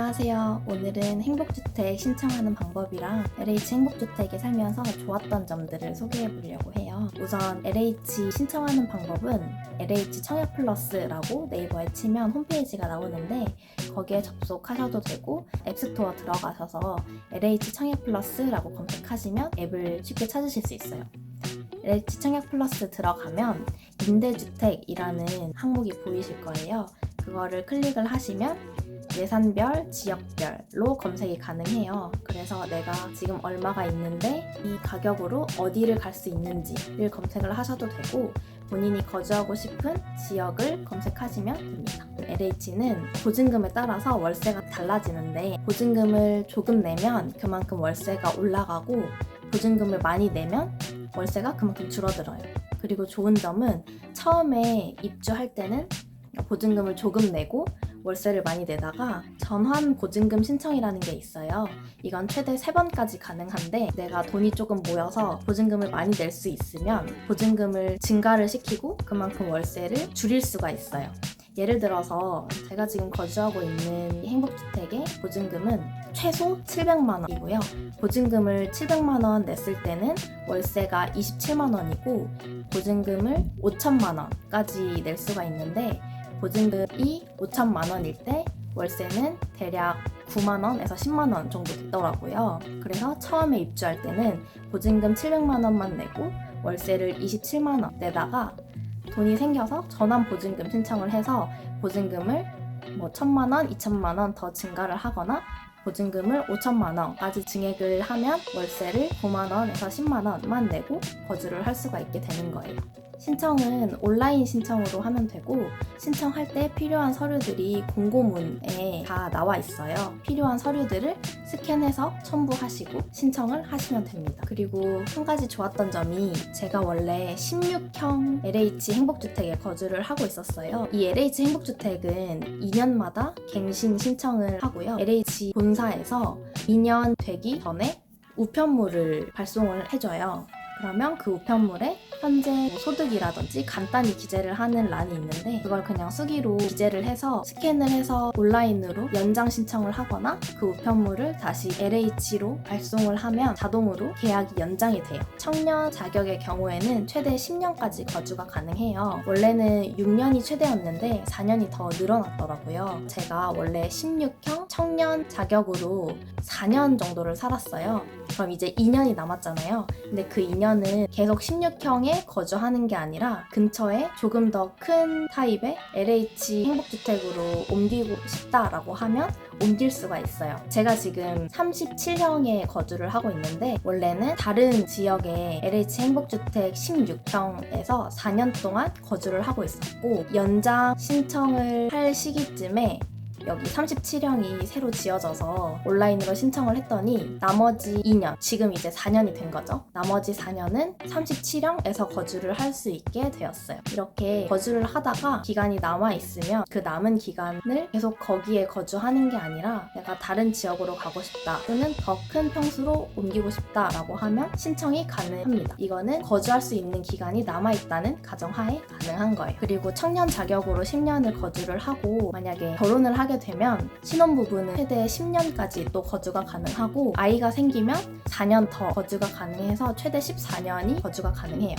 안녕하세요. 오늘은 행복주택 신청하는 방법이랑 LH 행복주택에 살면서 좋았던 점들을 소개해 보려고 해요. 우선 LH 신청하는 방법은 LH 청약플러스라고 네이버에 치면 홈페이지가 나오는데 거기에 접속하셔도 되고 앱스토어 들어가셔서 LH 청약플러스라고 검색하시면 앱을 쉽게 찾으실 수 있어요. LH 청약플러스 들어가면 임대주택이라는 항목이 보이실 거예요. 그거를 클릭을 하시면 예산별, 지역별로 검색이 가능해요. 그래서 내가 지금 얼마가 있는데 이 가격으로 어디를 갈 수 있는지를 검색을 하셔도 되고 본인이 거주하고 싶은 지역을 검색하시면 됩니다. LH는 보증금에 따라서 월세가 달라지는데 보증금을 조금 내면 그만큼 월세가 올라가고 보증금을 많이 내면 월세가 그만큼 줄어들어요. 그리고 좋은 점은 처음에 입주할 때는 보증금을 조금 내고 월세를 많이 내다가 전환 보증금 신청이라는 게 있어요. 이건 최대 3번까지 가능한데 내가 돈이 조금 모여서 보증금을 많이 낼 수 있으면 보증금을 증가를 시키고 그만큼 월세를 줄일 수가 있어요. 예를 들어서 제가 지금 거주하고 있는 행복주택의 보증금은 최소 700만 원이고요. 보증금을 700만 원 냈을 때는 월세가 27만 원이고 보증금을 5천만 원까지 낼 수가 있는데 보증금이 5천만 원일 때 월세는 대략 9만 원에서 10만 원 정도 되더라고요. 그래서 처음에 입주할 때는 보증금 700만 원만 내고 월세를 27만 원 내다가 돈이 생겨서 전환 보증금 신청을 해서 보증금을 1,000만 원, 2천만 원 더 증가를 하거나 보증금을 5천만 원까지 증액을 하면 월세를 9만 원에서 10만 원만 내고 거주를 할 수가 있게 되는 거예요. 신청은 온라인 신청으로 하면 되고 신청할 때 필요한 서류들이 공고문에 다 나와 있어요. 필요한 서류들을 스캔해서 첨부하시고 신청을 하시면 됩니다. 그리고 한 가지 좋았던 점이 제가 원래 16형 LH 행복주택에 거주를 하고 있었어요. 이 LH 행복주택은 2년마다 갱신 신청을 하고요. LH 본사에서 2년 되기 전에 우편물을 발송을 해줘요. 그러면 그 우편물에 현재 소득이라든지 간단히 기재를 하는 란이 있는데 그걸 그냥 수기로 기재를 해서 스캔을 해서 온라인으로 연장 신청을 하거나 그 우편물을 다시 LH로 발송을 하면 자동으로 계약이 연장이 돼요. 청년 자격의 경우에는 최대 10년까지 거주가 가능해요. 원래는 6년이 최대였는데 4년이 더 늘어났더라고요. 제가 원래 16형 청년 자격으로 4년 정도를 살았어요. 그럼 이제 2년이 남았잖아요. 근데 그 2년은 계속 16형에 거주하는 게 아니라 근처에 조금 더 큰 타입의 LH 행복주택으로 옮기고 싶다라고 하면 옮길 수가 있어요. 제가 지금 37형에 거주를 하고 있는데 원래는 다른 지역의 LH 행복주택 16형에서 4년 동안 거주를 하고 있었고 연장 신청을 할 시기쯤에 여기 37형이 새로 지어져서 온라인으로 신청을 했더니 나머지 2년, 지금 이제 4년이 된 거죠. 나머지 4년은 37형에서 거주를 할 수 있게 되었어요. 이렇게 거주를 하다가 기간이 남아있으면 그 남은 기간을 계속 거기에 거주하는 게 아니라 내가 다른 지역으로 가고 싶다 또는 더 큰 평수로 옮기고 싶다라고 하면 신청이 가능합니다. 이거는 거주할 수 있는 기간이 남아있다는 가정하에 가능한 거예요. 그리고 청년 자격으로 10년을 거주를 하고 만약에 결혼을 하게 되면 신혼부부는 최대 10년까지 또 거주가 가능하고 아이가 생기면 4년 더 거주가 가능해서 최대 14년이 거주가 가능해요.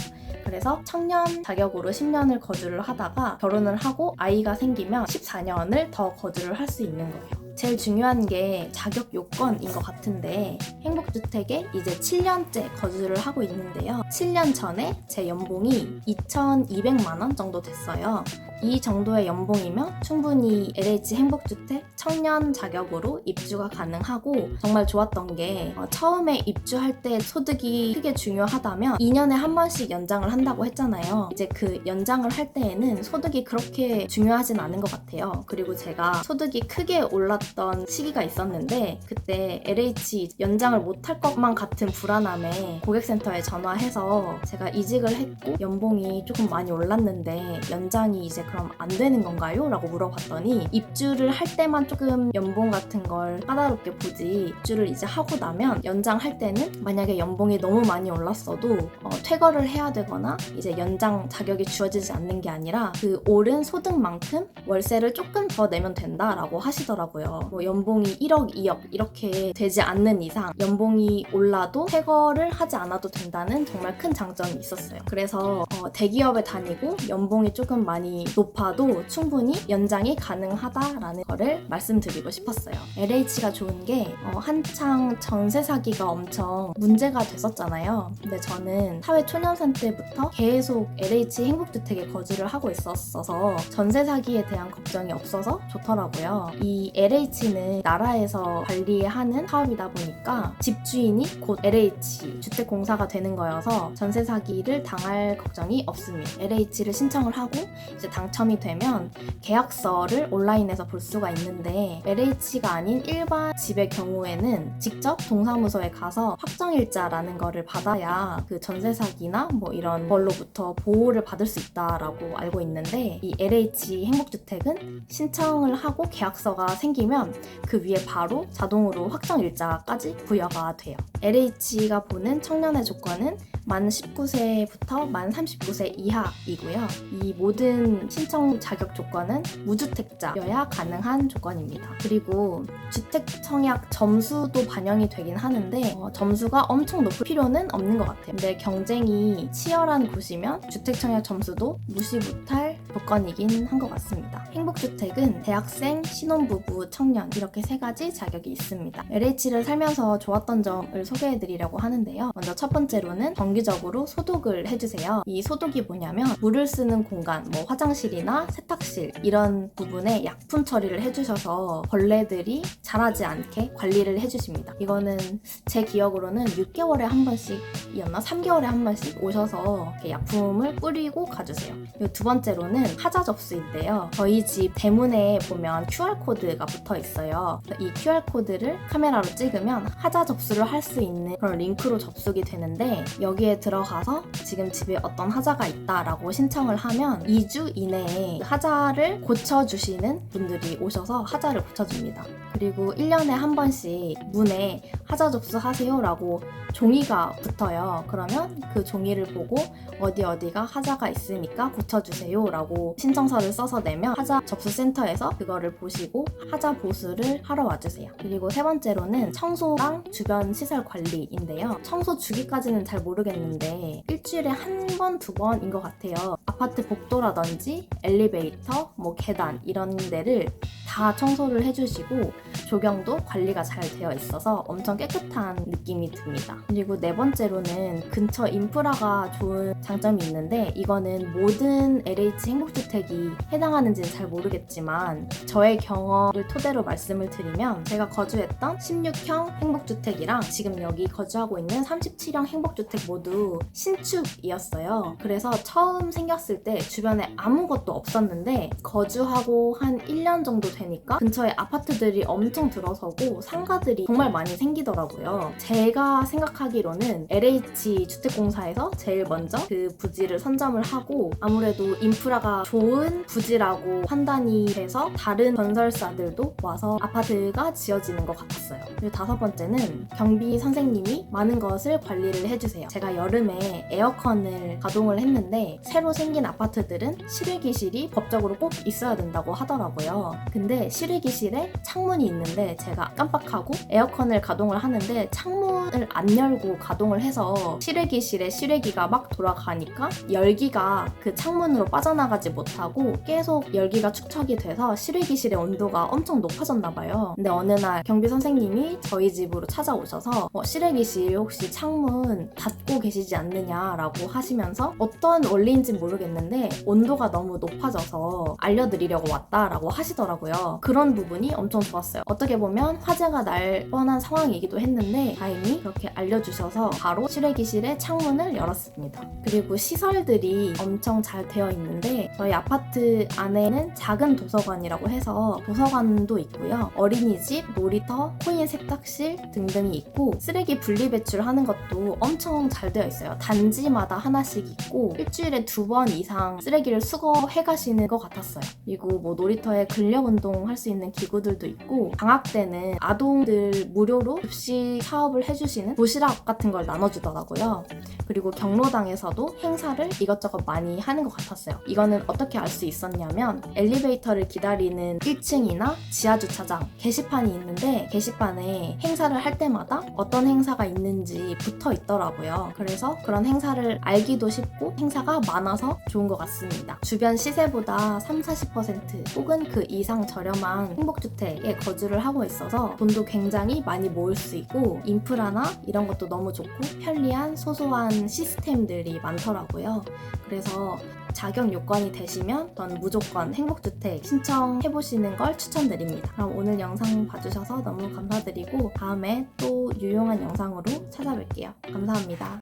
그래서 청년 자격으로 10년을 거주를 하다가 결혼을 하고 아이가 생기면 14년을 더 거주를 할 수 있는 거예요. 제일 중요한 게 자격 요건인 것 같은데 행복주택에 이제 7년째 거주를 하고 있는데요. 7년 전에 제 연봉이 2,200만 원 정도 됐어요. 이 정도의 연봉이면 충분히 LH 행복주택 청년 자격으로 입주가 가능하고 정말 좋았던 게 처음에 입주할 때 소득이 크게 중요하다면 2년에 한 번씩 연장을 한다고 했잖아요. 이제 그 연장을 할 때에는 소득이 그렇게 중요하진 않은 것 같아요. 그리고 제가 소득이 크게 올랐던 시기가 있었는데 그때 LH 연장을 못할 것만 같은 불안함에 고객센터에 전화해서 제가 이직을 했고 연봉이 조금 많이 올랐는데 연장이 이제 그럼 안 되는 건가요? 라고 물어봤더니 입주를 할 때만 조금 연봉 같은 걸 까다롭게 보지 입주를 이제 하고 나면 연장할 때는 만약에 연봉이 너무 많이 올랐어도 퇴거를 해야 되거나 이제 연장 자격이 주어지지 않는 게 아니라 그 오른 소득만큼 월세를 조금 더 내면 된다라고 하시더라고요. 있었어요. 뭐 연봉이 1억, 2억 이렇게 되지 않는 이상 연봉이 올라도 퇴거를 하지 않아도 된다는 정말 큰 장점이 있었어요. 그래서 대기업에 다니고 연봉이 조금 많이 높아도 충분히 연장이 가능하다라는 거를 말씀드리고 싶었어요. LH가 좋은 게 한창 전세 사기가 엄청 문제가 됐었잖아요. 근데 저는 사회 초년생 때부터 계속 LH 행복주택에 거주를 하고 있었어서 전세 사기에 대한 걱정이 없어서 좋더라고요. 이 LH는 나라에서 관리하는 사업이다 보니까 집주인이 곧 LH 주택공사가 되는 거여서 전세 사기를 당할 걱정이 없습니다. LH를 신청을 하고 이제 당첨이 되면 계약서를 온라인에서 볼 수가 있는데 LH가 아닌 일반 집의 경우에는 직접 동사무소에 가서 확정일자라는 거를 받아야 그 전세 사기나 뭐 이런 걸로부터 보호를 받을 수 있다라고 알고 있는데 이 LH 행복주택은 신청을 하고 계약서가 생기면 그 위에 바로 자동으로 확정일자까지 부여가 돼요. LH가 보는 청년의 조건은 만 19세부터 만 39세 이하이고요. 이 모든 신청 자격 조건은 무주택자여야 가능한 조건입니다. 그리고 주택 청약 점수도 반영이 되긴 하는데 점수가 엄청 높을 필요는 없는 것 같아요. 근데 경쟁이 치열한 곳이면 주택 청약 점수도 무시 못할 조건이긴 한 것 같습니다. 행복주택은 대학생, 신혼부부, 청년 이렇게 세 가지 자격이 있습니다. LH를 살면서 좋았던 점을 소개해드리려고 하는데요. 먼저 첫 번째로는 정기적으로 소독을 해주세요. 이 소독이 뭐냐면 물을 쓰는 공간, 뭐 화장실이나 세탁실 이런 부분에 약품 처리를 해주셔서 벌레들이 자라지 않게 관리를 해주십니다. 이거는 제 기억으로는 6개월에 한 번씩이었나? 3개월에 한 번씩 오셔서 이렇게 약품을 뿌리고 가주세요. 그리고 두 번째로는 하자 접수인데요. 저희 집 대문에 보면 QR코드가 붙어 있어요. 이 QR코드를 카메라로 찍으면 하자 접수를 할 수 있는 그런 링크로 접속이 되는데 여기에 들어가서 지금 집에 어떤 하자가 있다라고 신청을 하면 2주 이내에 하자를 고쳐주시는 분들이 오셔서 하자를 고쳐줍니다. 그리고 1년에 한 번씩 문에 하자 접수하세요 라고 종이가 붙어요. 그러면 그 종이를 보고 어디가 하자가 있으니까 고쳐주세요 라고 신청서를 써서 내면 하자 접수센터에서 그거를 보시고 하자 보수를 하러 와주세요. 그리고 세 번째로는 청소랑 주변 시설 관리인데요. 청소 주기까지는 잘 모르겠는데 일주일에 한 번, 두 번인 것 같아요. 아파트 복도라든지 엘리베이터, 뭐 계단 이런 데를 다 청소를 해주시고 조경도 관리가 잘 되어 있어서 엄청 깨끗한 느낌이 듭니다. 그리고 네 번째로는 근처 인프라가 좋은 장점이 있는데 이거는 모든 LH 행복주택이 해당하는지는 잘 모르겠지만 저의 경험을 토대로 말씀을 드리면 제가 거주했던 16형 행복주택이랑 지금 여기 거주하고 있는 37형 행복주택 모두 신축이었어요. 그래서 처음 생겼을 때 주변에 아무것도 없었는데 거주하고 한 1년 정도 되니까 근처에 아파트들이 엄청 들어서고 상가들이 정말 많이 생기더라고요. 제가 생각하기로는 LH 주택공사에서 제일 먼저 그 부지를 선점을 하고 아무래도 인프라가 좋은 부지라고 판단이 돼서 다른 건설사들도 와서 아파트가 지어지는 것 같았어요. 그리고 다섯 번째는 경비 선생님이 많은 것을 관리를 해주세요. 제가 여름에 에어컨을 가동을 했는데 새로 생긴 아파트들은 실외기실이 법적으로 꼭 있어야 된다고 하더라고요. 근데 실외기실에 창문이 있는데 제가 깜빡하고 에어컨을 가동을 하는데 창문을 안 열고 가동을 해서 실외기실에 실외기가 막 돌아가니까 열기가 그 창문으로 빠져나가지 못하고 계속 열기가 축적이 돼서 실외기실의 온도가 엄청 높아졌나 봐요. 근데 어느 날 경비 선생님이 저희 집으로 찾아오셔서 실외기실 혹시 창문 닫고 계시지 않느냐라고 하시면서 어떤 원리인지 모르겠는데 온도가 너무 높아져서 알려드리려고 왔다라고 하시더라고요. 그런 부분이 엄청 좋았어요. 어떻게 보면 화재가 날 뻔한 상황이기도 했는데 다행히 그렇게 알려주셔서 바로 실외기실의 창문을 열었습니다. 그리고 시설들이 엄청 잘 되어 있는데 저희 아파트 안에는 작은 도서관이라고 해서 도서관도 있고요. 어린이집, 놀이터, 코인 세탁실 등등이 있고 쓰레기 분리배출하는 것도 엄청 잘 되어 있어요. 단지마다 하나씩 있고 일주일에 2번 이상 쓰레기를 수거해 가시는 것 같았어요. 그리고 뭐 놀이터에 근력 운동 할 수 있는 기구들도 있고 방학 때는 아동들 무료로 급식 사업을 해주시는 도시락 같은 걸 나눠주더라고요. 그리고 경로당에서도 행사를 이것저것 많이 하는 것 같았어요. 이거는 이거는 어떻게 알 수 있었냐면 엘리베이터를 기다리는 1층이나 지하주차장 게시판이 있는데 게시판에 행사를 할 때마다 어떤 행사가 있는지 붙어 있더라고요. 그래서 그런 행사를 알기도 쉽고 행사가 많아서 좋은 것 같습니다. 주변 시세보다 30-40% 혹은 그 이상 저렴한 행복주택에 거주를 하고 있어서 돈도 굉장히 많이 모을 수 있고 인프라나 이런 것도 너무 좋고 편리한 소소한 시스템들이 많더라고요. 그래서 자격 요건이 되시면 전 무조건 행복주택 신청해보시는 걸 추천드립니다. 그럼 오늘 영상 봐주셔서 너무 감사드리고 다음에 또 유용한 영상으로 찾아뵐게요. 감사합니다.